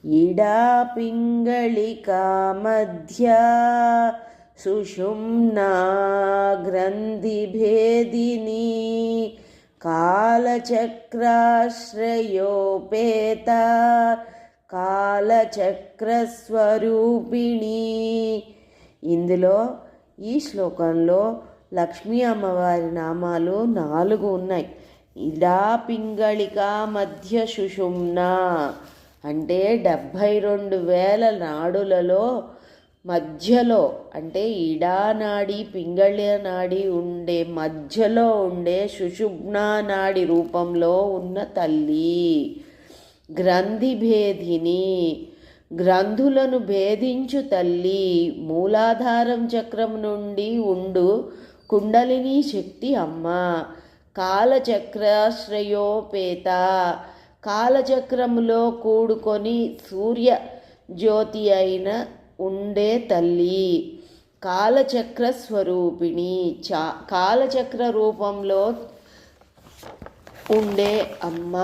ఇడా పింగళికా మధ్య సుషుమ్నా గ్రంథిభేదిని కాలచక్రాశ్రయోపేత కాలచక్రస్వరూపిణి. ఇందులో ఈ శ్లోకంలో లక్ష్మీ అమ్మవారి నామాలు 4 ఉన్నాయి. ఇడా పింగళికా మధ్య సుషుమ్నా అంటే 72,000 నాడులలో మధ్యలో అంటే ఇడా నాడి పింగళ నాడి ఉండే మధ్యలో ఉండే సుషుమ్నా నాడి రూపంలో ఉన్న తల్లి. గ్రంథిభేదిని గ్రంథులను భేదించు తల్లి. మూలాధారం చక్రం నుండి ఉండు కుండలిని శక్తి అమ్మ. కాలచక్రాశ్రయోపేత కాలచక్రములో కూడుకొని సూర్య జ్యోతి అయిన ఉండే తల్లి. కాలచక్ర స్వరూపిణి కాలచక్ర రూపంలో ఉండే అమ్మ.